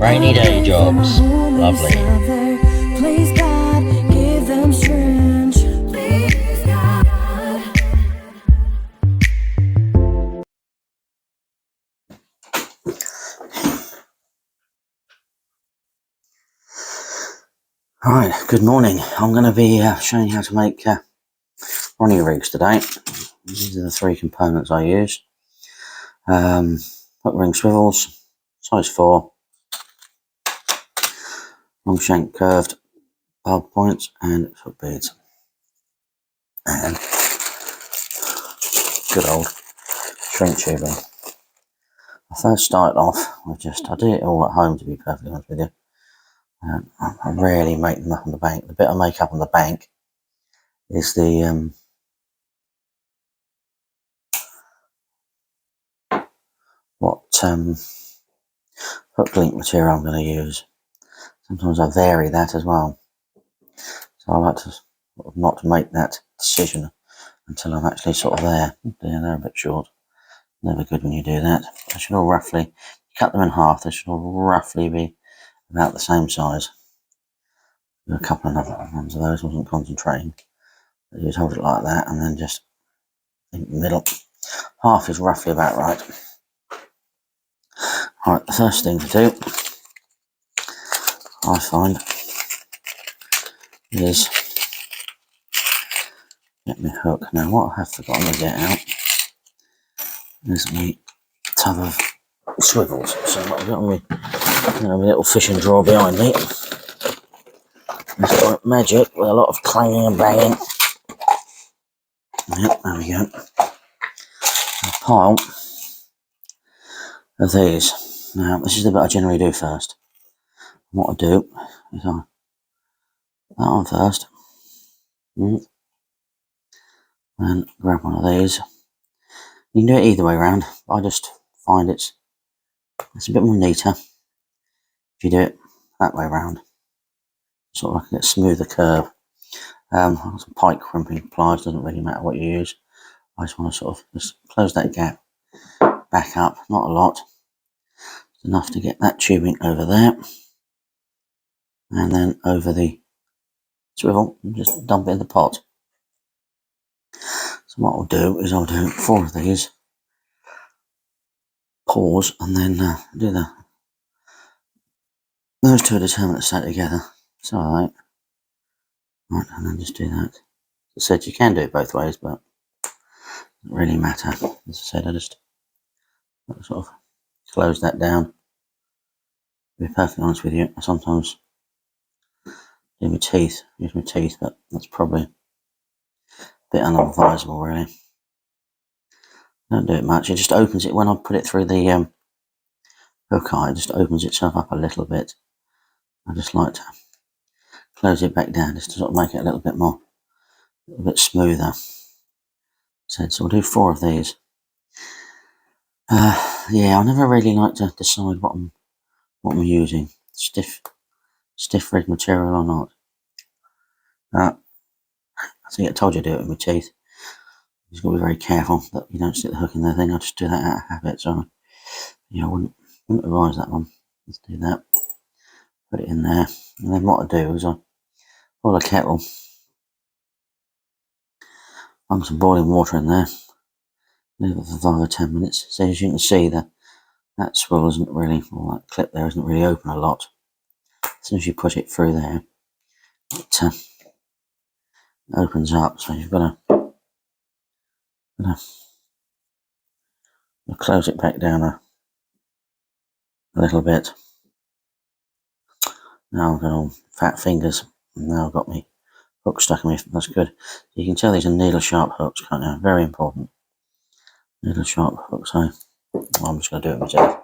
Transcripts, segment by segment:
rainy day jobs. Lovely. Please God, give them strength. Please God. Right, good morning. I'm going to be showing you how to make Ronnie rigs today. These are the three components I use. Hook ring swivels, size 4, long shank curved barb points and hook beads. And good old shrink tubing. I first started off with I did it all at home, to be perfectly honest with you. I rarely make them up on the bank. The bit I make up on the bank is the hook link material I'm going to use. Sometimes I vary that as well. So I like to not to make that decision until I'm actually sort of there. Yeah, they're a bit short. Never good when you do that. They should all roughly, cut them in half, they should all roughly be about the same size. Do a couple of other ones of those, wasn't concentrating. You just hold it like that and then just in the middle. Half is roughly about right. Alright, the first thing to do, I find, is get my hook. Now what I have forgotten to get out is my tub of swivels. So I've got my little fishing drawer behind me. It's like magic with a lot of clanging and banging. Yep, there we go. A pile of these. Now this is the bit I generally do first. What I do is I that one first. And grab one of these. You can do it either way around. I just find it's a bit more neater if you do it that way around. Sort of like a smoother curve. Some pike crimping pliers, doesn't really matter what you use. I just want to sort of just close that gap back up, not a lot. It's enough to get that tubing over there. And then over the swivel, and just dump it in the pot. So what I'll do is I'll do 4 of these. Pause and then do those two are determined to stay together. So alright. Right, and then just do that. As I said, you can do it both ways, but it doesn't really matter. As I said, I just sort of close that down. To be perfectly honest with you, I sometimes use my teeth, but that's probably a bit unadvisable, really. Don't do it much. It just opens it when I put it through the hook eye. It just opens itself up a little bit. I just like to close it back down just to sort of make it a little bit smoother. So we'll do 4 of these. Yeah, I never really like to decide what I'm using. Stiff rig material or not. I think I told you to do it with my teeth. You've got to be very careful that you don't stick the hook in there. I just do that out of habit. So yeah, I wouldn't advise that one. Let's do that. Put it in there, and then what I do is I boil a kettle. Pump some boiling water in there. Leave it for 5 or 10 minutes. So as you can see, that swivel isn't really, or that clip there isn't really open a lot. As soon as you put it through there, it opens up. So you've got to close it back down a little bit. Now I've got all fat fingers, and now I've got my hook stuck in me. That's good. You can tell these are needle sharp hooks, can't you? Very important. Needle sharp hooks. So I'm just going to do it myself.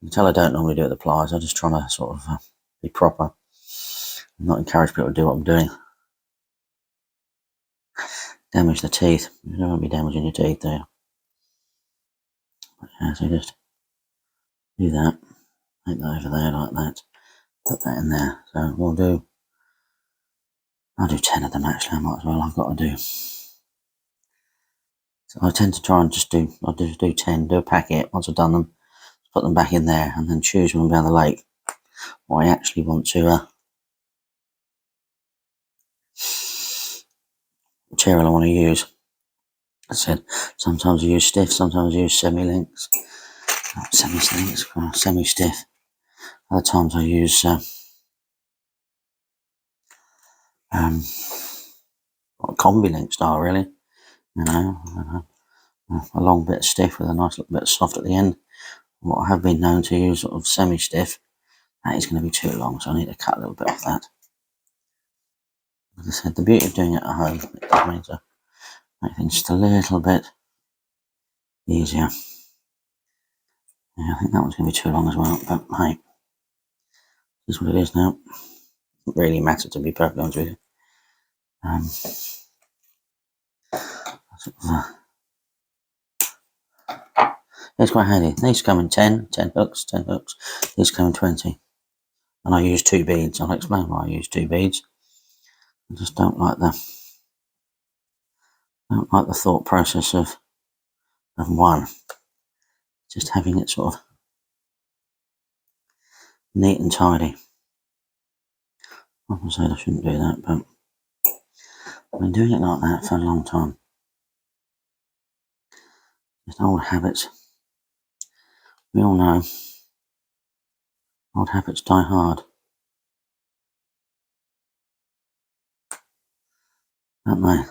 You can tell I don't normally do it with the pliers. I'm just trying to sort of be proper and not encourage people to do what I'm doing. Damage the teeth. You don't want to be damaging your teeth, do you? But yeah, so just do that. Take that over there like that. Put that in there. So I'll do 10 of them actually. I might as well. I've got to do. So I tend to try and I'll just do 10, do a packet. Once I've done them, put them back in there and then choose when I'm down the lake. what I actually want to material I want to use. I said sometimes I use stiff, sometimes I use semi-links, semi-links, semi-stiff. Other times I use combi link style, really. You know, a long bit stiff with a nice little bit soft at the end. What I have been known to use sort of semi-stiff, that is going to be too long, so I need to cut a little bit off that. As I said, the beauty of doing it at home, it does mean to make things just a little bit easier. Yeah, I think that one's going to be too long as well, but hey, this is what it is now. It doesn't really matter, to be perfectly honest with you. It's quite handy. These come in 10 hooks, 10 hooks. These come in 20. And I use 2 beads. I'll explain why I use 2 beads. I just don't like the thought process of one. Just having it sort of neat and tidy. Like I said, I shouldn't do that, but I've been doing it like that for a long time. Just old habits. We all know old habits die hard, don't they?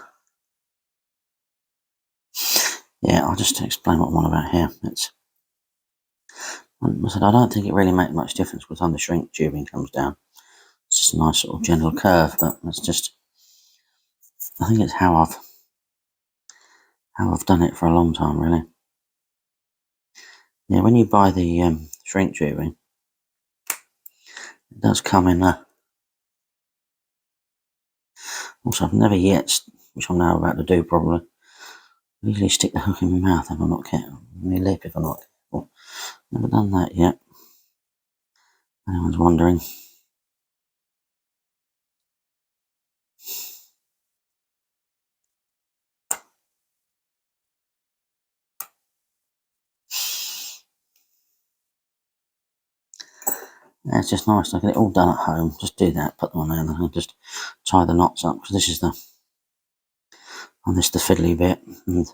Yeah, I'll just explain what I'm on about here. I don't think it really makes much difference by the time the shrink tubing comes down. It's just a nice sort of gentle curve, but it's just, I think it's how I've done it for a long time, really. Yeah, when you buy the shrink tubing, it does come in also, I've never yet, which I'm now about to do probably, I usually stick the hook in my mouth if I'm not careful, my lip if I'm not careful. Never done that yet. If anyone's wondering. Yeah, it's just nice to get it all done at home. Just do that, put them on there, and then just tie the knots up, because this is the fiddly bit, and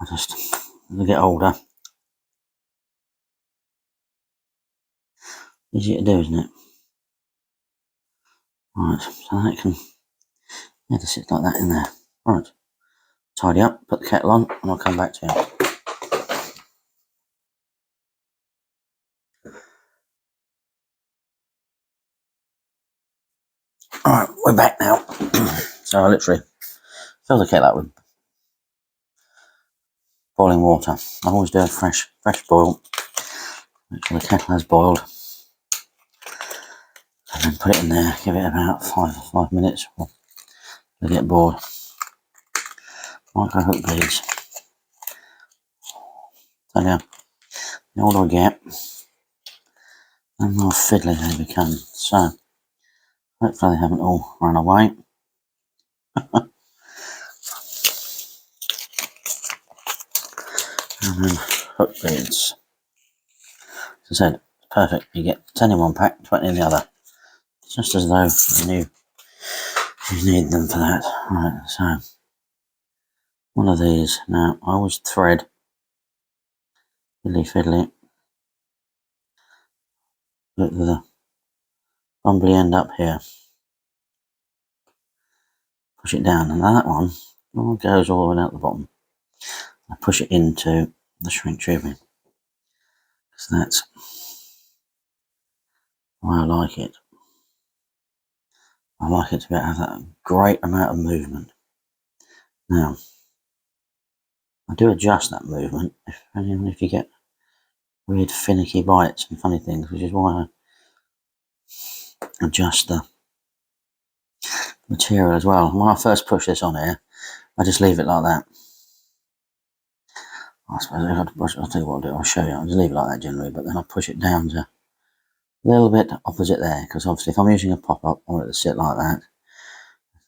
as I get older, easy to do, isn't it? Right, so that can, just sit like that in there. Right, tidy up, put the kettle on, and I'll come back to you. Alright, we're back now. So I literally fill the kettle up with boiling water. I always do a fresh boil. Make sure the kettle has boiled. And then put it in there, give it about 5 minutes or to get bored. Micro hook beads. So yeah, the older I get, the more fiddly they become. So hopefully they haven't all run away. And then hook beads. As I said, it's perfect. You get 10 in one pack, 20 in the other. Just as though you knew you need them for that. Right, so one of these. Now I always thread fiddly with the bumbly end up here. Push it down, and that one goes all the way out the bottom. I push it into the shrink tubing. So that's why I like it. I like it to have that great amount of movement. Now, I do adjust that movement if you get weird finicky bites and funny things, which is why I adjust the material as well. When I first push this on here, I just leave it like that. I suppose I'll tell you what I'll do, I'll show you. I'll just leave it like that generally, but then I'll push it down to a little bit opposite there, because obviously if I'm using a pop-up, I want it to sit like that.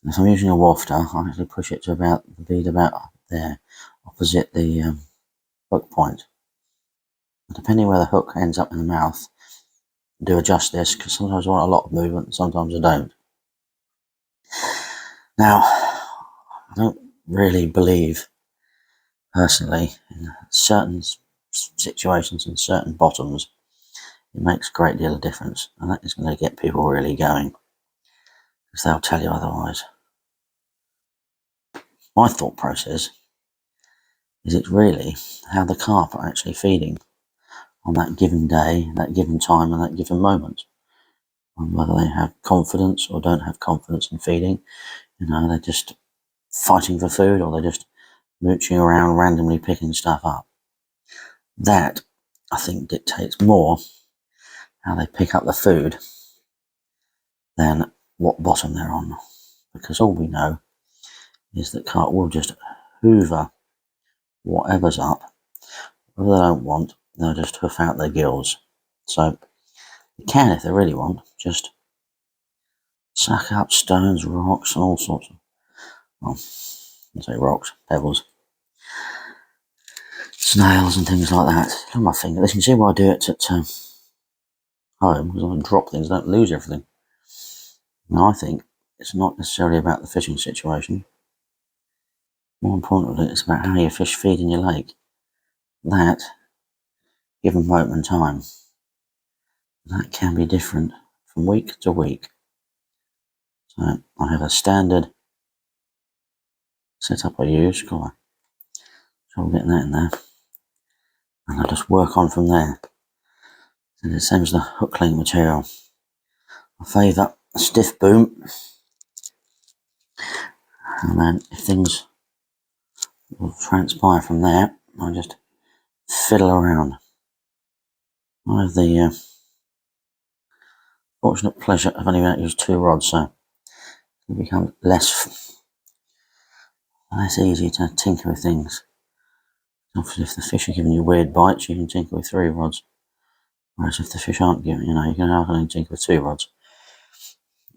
If I'm using a wafter, I actually push it to about the bead about there, opposite the hook point. Depending where the hook ends up in the mouth, do adjust this, because sometimes I want a lot of movement and sometimes I don't. Now, I don't really believe, personally, in certain situations and certain bottoms, it makes a great deal of difference, and that is going to get people really going, because they'll tell you otherwise. My thought process is it's really how the carp are actually feeding on that given day, that given time, and that given moment. And whether they have confidence or don't have confidence in feeding, they're just fighting for food, or they're just mooching around randomly picking stuff up. That, I think, dictates more how they pick up the food than what bottom they're on. Because all we know is that carp will just hoover whatever's up. Whatever they don't want, they'll just hoof out their gills. So you can, if they really want, just suck up stones, rocks, and all sorts of, well, I say rocks, pebbles, snails and things like that. Look at my finger. You can see why I do it at home, because I can drop things, I don't lose everything. Now, I think it's not necessarily about the fishing situation. More importantly, it's about how your fish feed in your lake. That, given moment in time, that can be different from week to week. So I have a standard setup I use. So I'm getting that in there, and I just work on from there. And the same as the hook link material. I favour a stiff boom, and then if things will transpire from there, I just fiddle around. I have the fortunate pleasure of only being able to use 2 rods, so it becomes less easy to tinker with things. Obviously, if the fish are giving you weird bites, you can tinker with 3 rods. Whereas if the fish aren't giving, you can only tinker with 2 rods.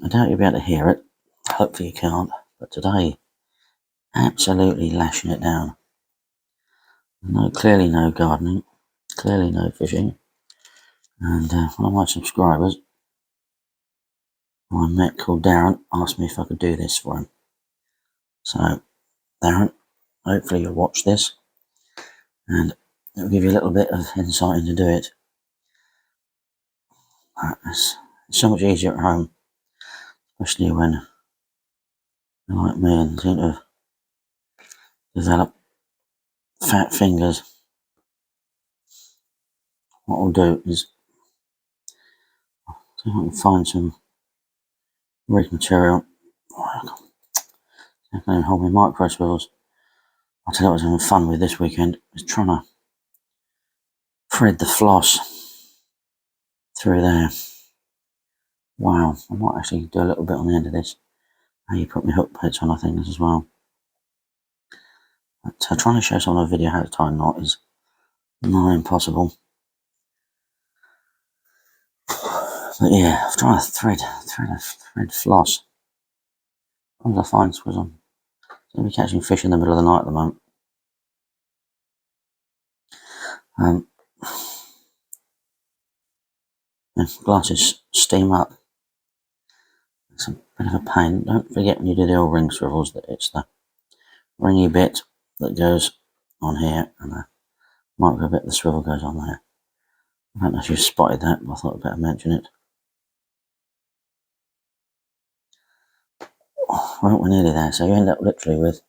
I doubt you'll be able to hear it. Hopefully you can't. But today, absolutely lashing it down. Clearly no gardening. Clearly no fishing. And one of my subscribers, who I met, called Darren, asked me if I could do this for him. So, Darren, hopefully you'll watch this, and it'll give you a little bit of insight into do it. It's so much easier at home, especially when you're like me and seem to have developed fat fingers. What I'll do is see if I can find some rig material. I can't even hold my micro swivels. I'll tell you what I was having fun with this weekend, is trying to thread the floss through there. Wow, I might actually do a little bit on the end of this. How you put my hook plates on, I think, as well. But trying to show someone a video how to tie a knot is not impossible. But yeah, I'm trying to thread floss. As I find, because I'm going to be catching fish in the middle of the night at the moment. If glasses steam up, it's a bit of a pain. Don't forget when you do the old ring swivels that it's the ringy bit that goes on here, and the micro bit the swivel goes on there. I don't know if you spotted that, but I thought I'd better mention it. Well, we're nearly there, so you end up literally with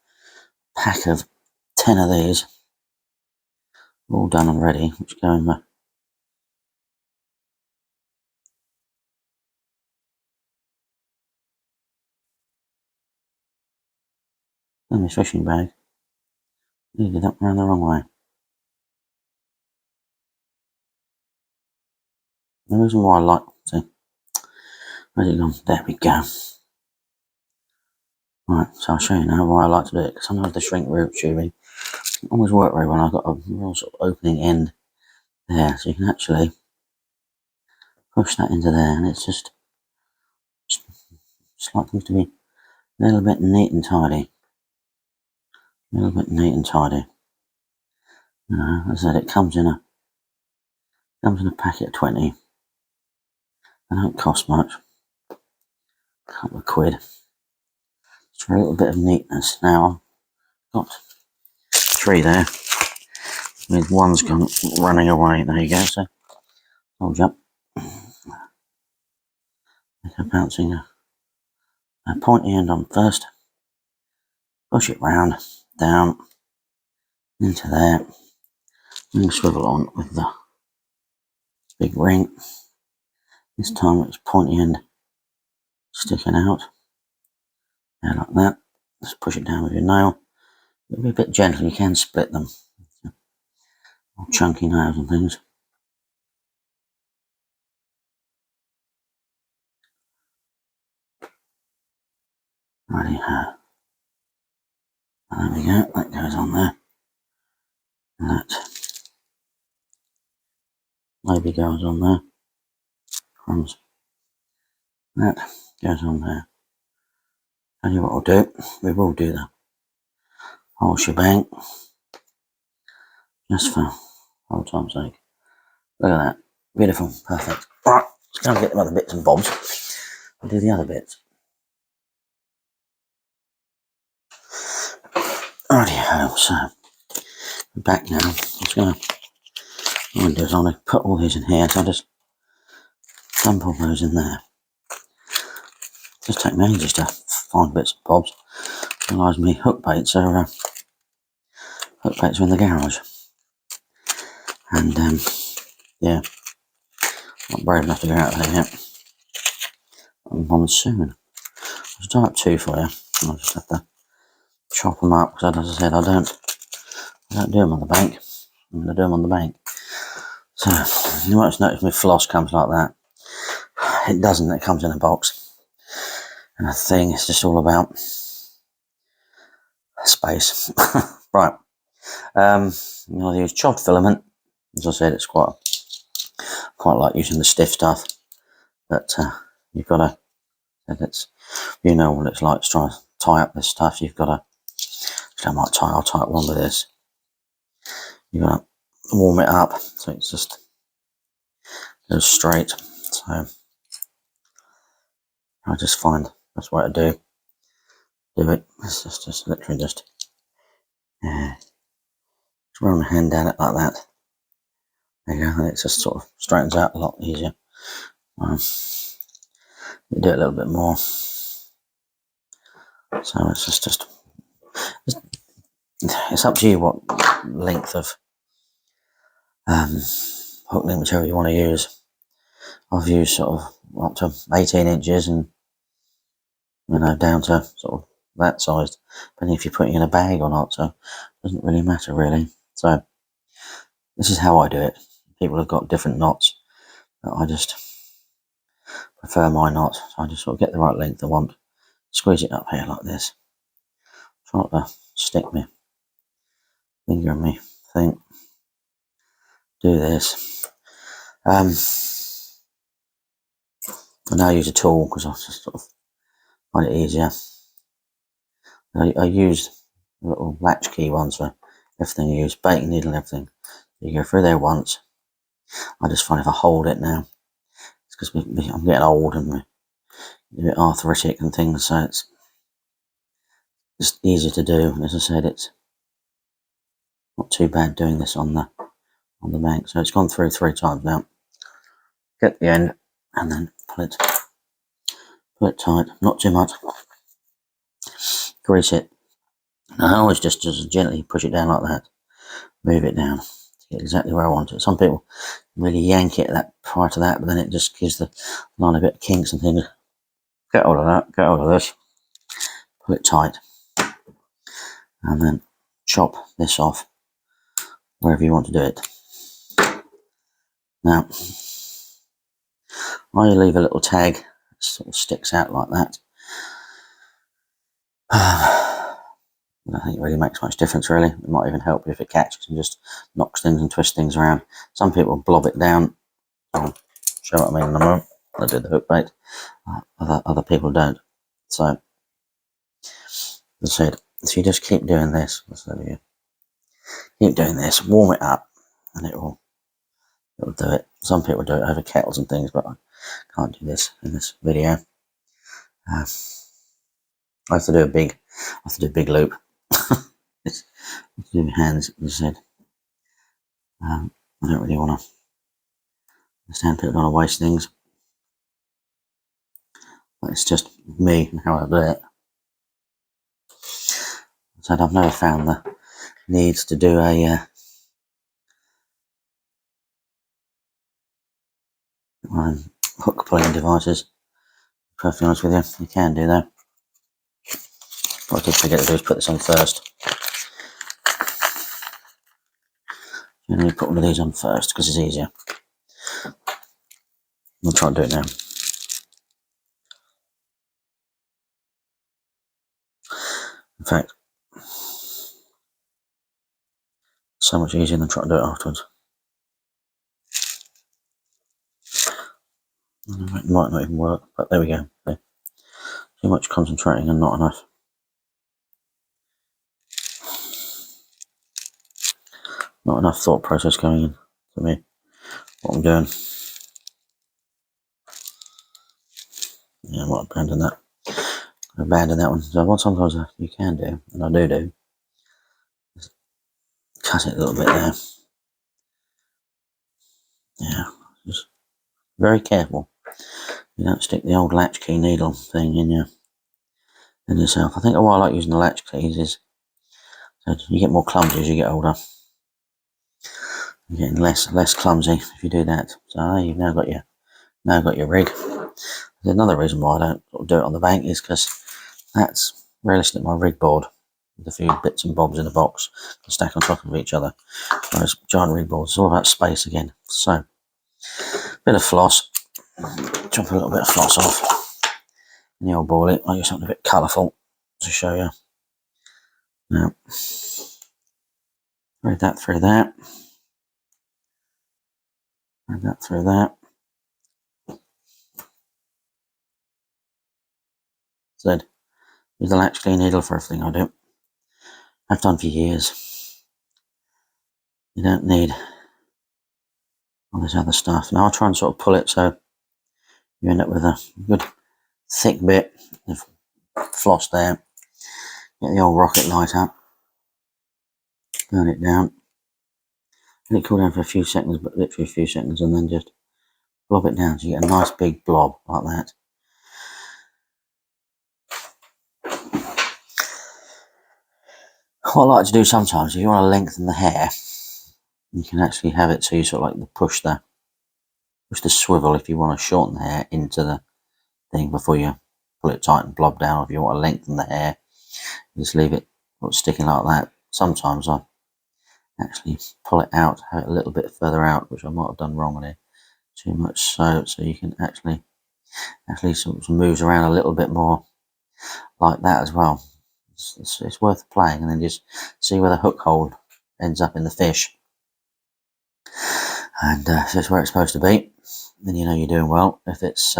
a pack of 10 of these, all done and ready, which go in my fishing bag. You did that round the wrong way. The reason why I like, see, where's it gone? There we go. Right, so I'll show you now why I like to do it, because sometimes the shrink root tubing always work very well. I've got a real sort of opening end there, so you can actually push that into there, and it's just like things to be a little bit neat and tidy. A little bit neat and tidy. As I said, it comes in a packet of 20. They don't cost much. A couple of quid. Just for a little bit of neatness. Now I've got 3 there. With one's gone running away. There you go. So hold you up. I'm bouncing a pointy end on first. Push it round, down, into there. And swivel on with the big ring. This time it's pointy end sticking out. Yeah, like that. Just push it down with your nail. It'll be a bit gentle, you can split them. All chunky nails and things. Righty ho. There we go, that goes on there. And that maybe goes on there. Crumbs. That goes on there. Tell you what we'll do, we will do the whole shebang. Just for old time's sake. Look at that. Beautiful. Perfect. Right, let's go and get them other bits and bobs. I'll do the other bits. Righty-ho, so we're back now. What I'm going to do is I'm going to put all these in here, so I'll just dump all those in there. Just take me ages to find bits and bobs. Realise me hook baits are in the garage. And yeah, not brave enough to go out there yet. I'm on soon. I'll tie up 2 for you. I'll just have to chop them up because, as I said, I don't do them on the bank. I'm going to do them on the bank. So you might notice my floss comes like that. It doesn't. It comes in a box. And I think it's just all about space. Right. I'm going to use chopped filament. As I said, it's quite like using the stiff stuff. But you've got to. You know what it's like to try to tie up this stuff. You've got to. I'll tie one with this. You've got to warm it up so it's just goes straight. So I just find that's what I do it. It's just literally just run my hand down it like that. There you go, and it just sort of straightens out a lot easier. You do it a little bit more. So it's just it's up to you what length of hook link material you want to use. I've used sort of up to 18 inches and down to sort of that size, depending if you're putting in a bag or not, so it doesn't really matter really. So this is how I do it. People have got different knots, but I just prefer my knot. So I just sort of get the right length I want, squeeze it up here like this, try not to stick my finger in me thing, do this. I now use a tool because I just sort of find it easier. I use little latchkey ones for everything. I use baiting needle and everything. You go through there once. I just find if I hold it now, it's because I'm getting old and we're a bit arthritic and things, so it's just easier to do. And as I said, it's not too bad doing this on the bank. So it's gone through 3 times now. Get the end and then pull it tight, not too much. Grease it. Now I always just gently push it down like that. Move it down to get exactly where I want it. Some people really yank it prior to that, but then it just gives the line a bit of kinks and things. Get hold of that, get hold of this, pull it tight, and then chop this off wherever you want to do it. Now, I leave a little tag that sort of sticks out like that. I don't think it really makes much difference really. It might even help if it catches and just knocks things and twists things around. Some people blob it down. I'll show what I mean in a moment. I do the hook bait. Other people don't. So, as I said, if you just keep doing this, keep doing this, warm it up, and it will do it. Some people do it over kettles and things, but Can't do this in this video. I have to do a big loop. It's do my hands, as I said. I don't really want to understand people don't want to waste things. But it's just me and how I do it. So I've never found the needs to do a hook pulling devices. Perfectly honest with you, you can do that. What I did forget to do is put this on first. Generally put one of these on first because it's easier. I'll try and do it now. In fact, so much easier than trying to do it afterwards. It might not even work, but there we go. Okay. Too much concentrating and not enough. Not enough thought process going in for me. What I'm doing. Yeah, I might abandon that. Abandon that one. So what sometimes you can do, and I do, is cut it a little bit there. Yeah, just very careful. You don't stick the old latchkey needle thing in yourself. I think why I like using the latchkeys is so you get more clumsy as you get older. You're getting less clumsy if you do that. So you've now got your rig. There's another reason why I don't sort of do it on the bank is because that's realistically my rig board with a few bits and bobs in a box and stack on top of each other. Whereas giant rig boards, it's all about space again. So bit of floss. Chop a little bit of floss off. And the old ball it. I use something a bit colourful to show you. Now, thread that through that. Thread that through that. Said, use the latchkey needle for everything I do. I've done for years. You don't need all this other stuff. Now I'll try and sort of pull it so you end up with a good thick bit of floss there. Get the old rocket light up. Burn it down. Let it cool down for a few seconds, but literally a few seconds, and then just blob it down so you get a nice big blob like that. What I like to do sometimes, if you want to lengthen the hair, you can actually have it so you sort of like push the swivel if you want to shorten the hair into the thing before you pull it tight and blob down. If you want to lengthen the hair, you just leave it sticking like that. Sometimes I actually pull it out, have it a little bit further out, which I might have done wrong on it. Too much so you can actually sort of moves around a little bit more like that as well. It's worth playing, and then just see where the hook hold ends up in the fish. And if it's where it's supposed to be, then you know you're doing well. If it's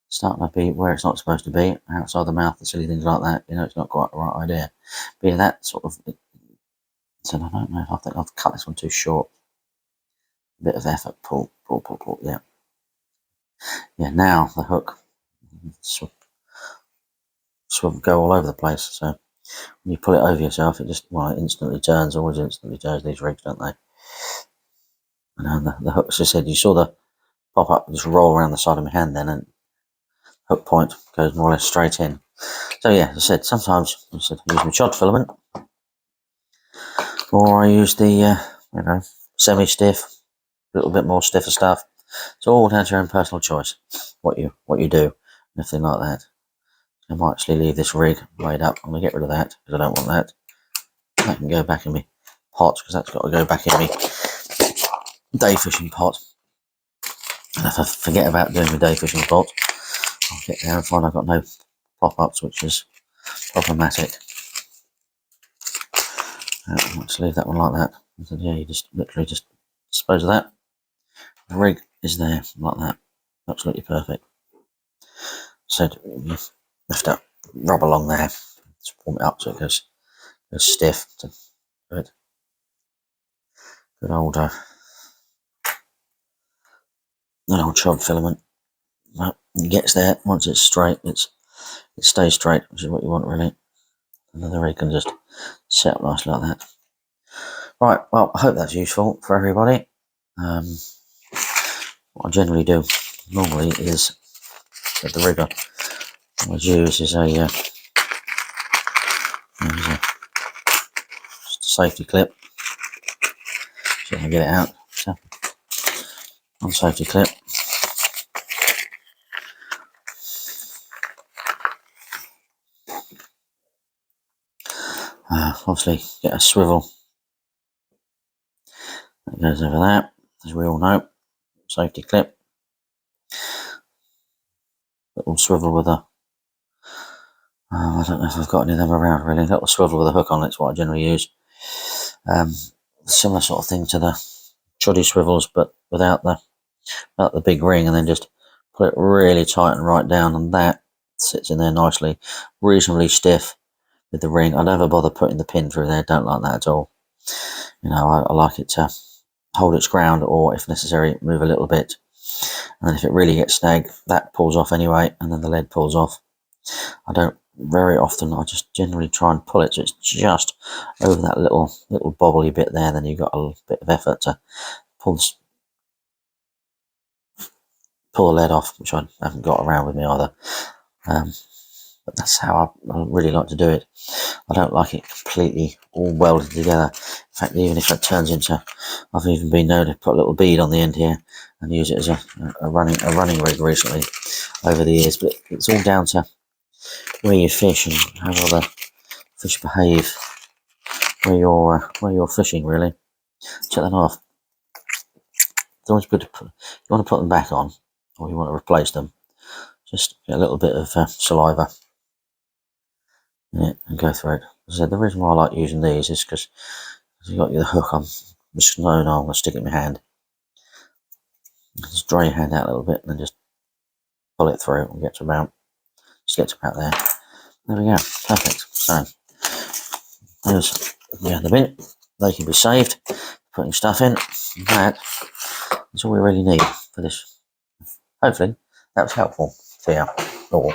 starting to be where it's not supposed to be, outside the mouth and silly things like that, you know it's not quite the right idea. But yeah, that sort of. So I don't know if I think I've cut this one too short. A bit of effort, pull, yeah. Yeah, now the hook sort of go all over the place. So when you pull it over yourself, it just it instantly turns. Always instantly turns. These rigs, don't they? And the hook, as I said, you saw the pop up, just roll around the side of my hand then, and hook point goes more or less straight in. So yeah, as I said, sometimes I use my chod filament, or I use the semi-stiff, a little bit more stiffer stuff. It's all down to your own personal choice. What you do, and everything like that. I might actually leave this rig laid up. I'm gonna get rid of that because I don't want that. That can go back in my pot because that's got to go back in my day fishing pot. And if I forget about doing my day fishing pot, I'll get there and find I've got no pop-ups, which is problematic. Let's leave that one like that. So yeah, you just literally just dispose of that. The rig is there like that, absolutely perfect. So you have to rub along there, just warm it up so it goes stiff. So good old chod filament. But it gets there. Once it's straight, it stays straight, which is what you want really. And then the rig can just set up nicely like that. Right, well, I hope that's useful for everybody. What I generally do normally is that the rig I use is a safety clip. So I can get it out. So, on safety clip. Obviously, get a swivel that goes over that, as we all know. Safety clip. Little swivel with a. I don't know if I've got any of them around really. Little swivel with a hook on it's what I generally use. Similar sort of thing to the choddy swivels, but without the big ring, and then just put it really tight and right down, and that sits in there nicely, reasonably stiff with the ring. I never bother putting the pin through there. Don't like that at all. You know, I like it to hold its ground, or if necessary, move a little bit. And then if it really gets snagged, that pulls off anyway, and then the lead pulls off. I don't very often. I just generally try and pull it so it's just over that little bobbly bit there. Then you've got a bit of effort to pull the lead off, which I haven't got around with me either. But that's how I really like to do it. I don't like it completely all welded together. In fact, even if it turns into, I've even been known to put a little bead on the end here and use it as a running rig recently over the years. But it's all down to where you fish and how well the fish behave where you're fishing really. Check that off. It's always good to put, you want to put them back on, or you want to replace them. Just get a little bit of saliva in it and go through it. As I said, the reason why I like using these is because you've got the hook on. Just no, I'm going to stick it in my hand. Just dry your hand out a little bit and then just pull it through and get to about there. There we go, perfect. So there's the bin. They can be saved, putting stuff in. That is all we really need for this. Hopefully that was helpful for you all.